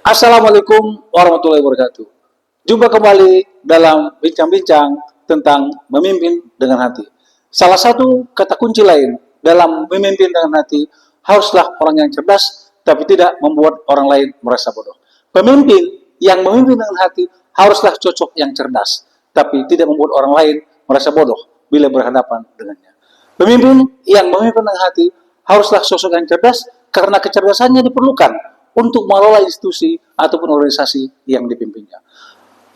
Assalamualaikum warahmatullahi wabarakatuh. Jumpa kembali dalam bincang-bincang tentang memimpin dengan hati. Salah satu kata kunci lain dalam memimpin dengan hati, haruslah orang yang cerdas, tapi tidak membuat orang lain merasa bodoh. Pemimpin yang memimpin dengan hati haruslah cocok yang cerdas, tapi tidak membuat orang lain merasa bodoh bila berhadapan dengannya. Pemimpin yang memimpin dengan hati haruslah sosok yang cerdas, karena kecerdasannya diperlukan untuk mengelola institusi ataupun organisasi yang dipimpinnya.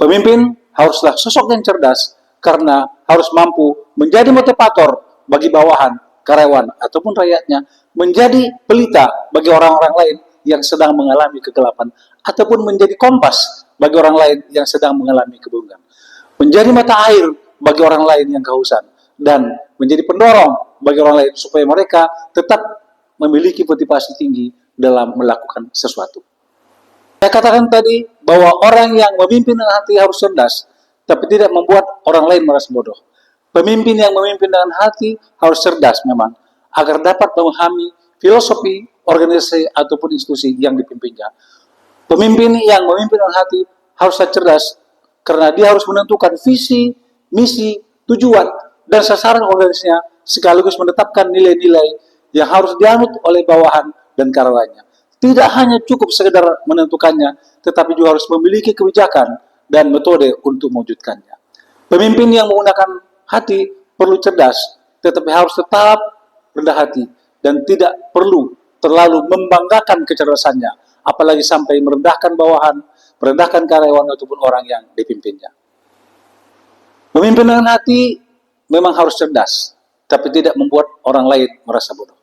Pemimpin haruslah sosok yang cerdas karena harus mampu menjadi motivator bagi bawahan, karyawan, ataupun rakyatnya, menjadi pelita bagi orang-orang lain yang sedang mengalami kegelapan, ataupun menjadi kompas bagi orang lain yang sedang mengalami kebingungan. Menjadi mata air bagi orang lain yang kehausan, dan menjadi pendorong bagi orang lain supaya mereka tetap memiliki motivasi tinggi dalam melakukan sesuatu. Saya katakan tadi bahwa orang yang memimpin dengan hati harus cerdas, tapi tidak membuat orang lain merasa bodoh. Pemimpin yang memimpin dengan hati harus cerdas memang, agar dapat memahami filosofi, organisasi, ataupun institusi yang dipimpinnya. Pemimpin yang memimpin dengan hati haruslah cerdas, karena dia harus menentukan visi, misi, tujuan, dan sasaran organisasinya, sekaligus menetapkan nilai-nilai yang harus dianut oleh bawahan dan karyawannya. Tidak hanya cukup sekedar menentukannya, tetapi juga harus memiliki kebijakan dan metode untuk mewujudkannya. Pemimpin yang menggunakan hati perlu cerdas, tetapi harus tetap rendah hati dan tidak perlu terlalu membanggakan kecerdasannya, apalagi sampai merendahkan bawahan, merendahkan karyawan ataupun orang yang dipimpinnya. Pemimpin dengan hati memang harus cerdas, tapi tidak membuat orang lain merasa bodoh.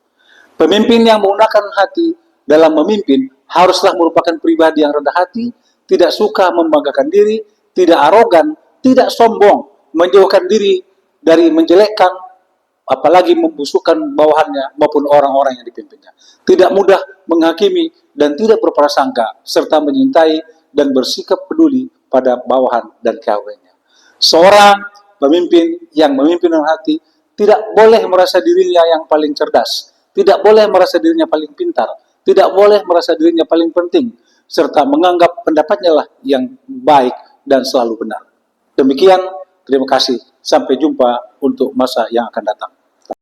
Pemimpin yang menggunakan hati dalam memimpin haruslah merupakan pribadi yang rendah hati, tidak suka membanggakan diri, tidak arogan, tidak sombong, menjauhkan diri dari menjelekkan, apalagi membusukkan bawahannya maupun orang-orang yang dipimpinnya. Tidak mudah menghakimi dan tidak berprasangka, serta menyintai dan bersikap peduli pada bawahan dan karyawannya. Seorang pemimpin yang memimpin dengan hati tidak boleh merasa dirinya yang paling cerdas, tidak boleh merasa dirinya paling pintar, tidak boleh merasa dirinya paling penting, serta menganggap pendapatnya lah yang baik dan selalu benar. Demikian, terima kasih. Sampai jumpa untuk masa yang akan datang.